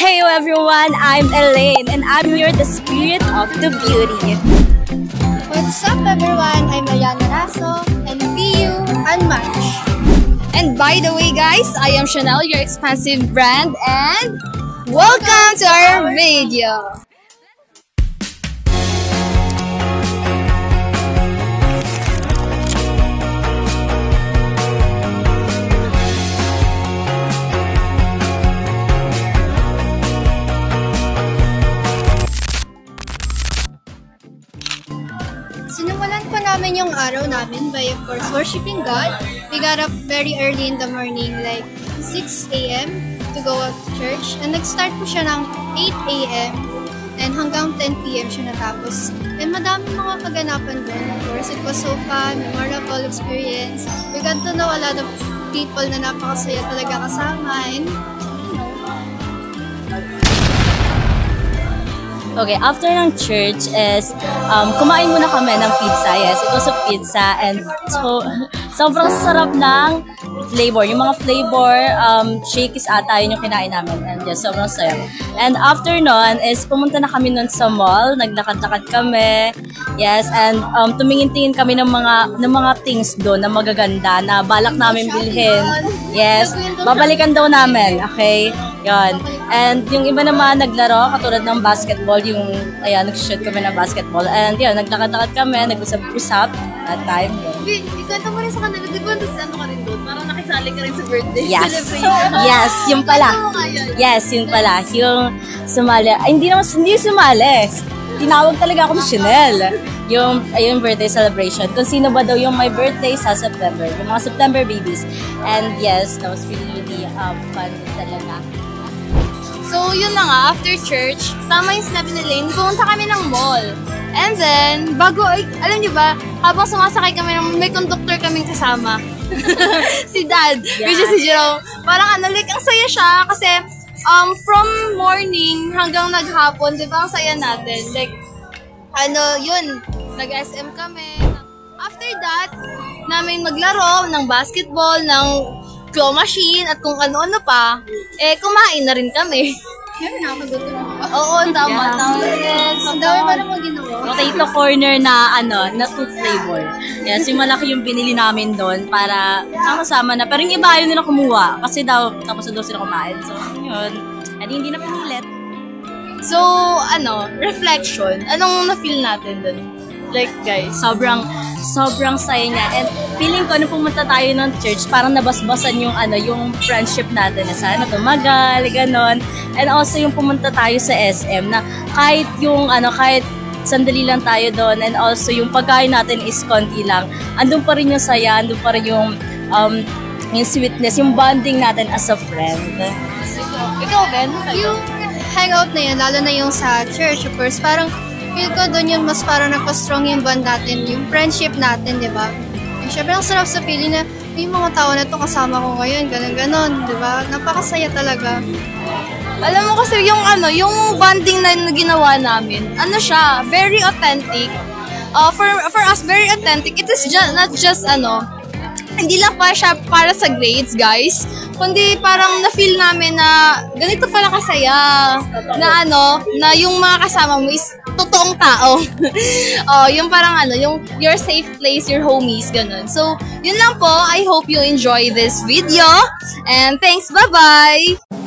Hey everyone, I'm Elaine and I'm here the spirit of the beauty. What's up everyone, I'm Mariana Raso and VU Unmatched. And by the way guys, I am Chanel, your expensive brand, and welcome to our video. Sinimulan po namin yung araw namin by of course worshiping God. We got up very early in the morning, like 6 a.m. to go up to church. And nag-start po siya ng 8 a.m. and hanggang 10 p.m. siya natapos. And madaming mga kaganapan doon. Of course, it was so fun, memorable experience. We got to know a lot of people na napakasaya talaga kasama. And Okay, after ng church is kumain muna kami ng pizza. Yes, it was a pizza and so sobrang sarap ng flavor. Yung mga flavor, shakes ata yun yung kinain namin. And yes, sobrang sarap. And after nun is pumunta na kami nun sa mall. Naglakad-lakad kami. Yes, and tumingin-tingin kami ng mga things doon na magaganda na balak namin bilhin. Yes, babalikan daw namin. Okay, yon. And yung iba naman naglaro, katulad ng basketball, yung, ayan, nag-shoot kami ng basketball. And yun, naglakad-lakad kami, nag-usap-usap that time. Yun. Ikwento mo rin sa kanila, di ba ano ka rin doon? Parang nakisali ka rin sa birthday Yes. celebration. Yes, yun pala. Yes, yun pala. Yung sumali. Ay, hindi sumali. Tinawag talaga ako ni Chanel. Yung birthday celebration. Kung sino ba daw yung my birthday sa September. Yung mga September babies. And yes, that was really fun talaga. So, yun na nga, after church, tama yung sinabi ni Lane, pumunta kami ng mall. And then, alam niyo ba, habang sumasakay kami, may conductor kaming kasama. Si Dad, which is si Jerome. Parang ang saya siya kasi from morning hanggang naghapon, di ba, ang saya natin. Like, yun, nag-SM kami. After that, namin maglaro ng basketball, ng claw machine, at kung ano-ano pa, kumain na rin kami. kaya nakakagutom ako. Oo, tama. Yes, Ang dami pa naman ginawa. Potato corner na two flavor. Yes, yung malaki yung binili namin doon para sama-sama na. Pero yung iba ayaw nila kumuha kasi tapos na daw sila kumain. So, yun. At hindi na pinilit. So, reflection. Anong na-feel natin doon? Like, guys, Sobrang saya niya. And feeling ko, nung pumunta tayo ng church, parang nabasbasan yung friendship natin na sana tumagal, ganon. And also, yung pumunta tayo sa SM na kahit sandali lang tayo doon and also yung pagkain natin is konti lang. Andun pa rin yung saya, andun pa rin yung sweetness, yung bonding natin as a friend. ikaw, Ben? Yung hangout na yun, lalo na yung sa church, of course, parang feel ko doon yun mas parang nagpa-strong yung bond natin, yung friendship natin, di ba? Siyempre, ang sarap sa feeling na yung mga tao na to kasama ko ngayon, ganon, di ba? Napakasaya talaga. Alam mo kasi yung bonding na ginawa namin, siya, very authentic. For us, very authentic. It is not just hindi lang pa siya para sa grades, guys. Kundi parang na-feel namin na ganito pala kasaya. Na yung mga kasama mo is totoong tao. Yung parang yung your safe place, your homies, ganun. So, yun lang po. I hope you enjoy this video. And thanks, bye-bye!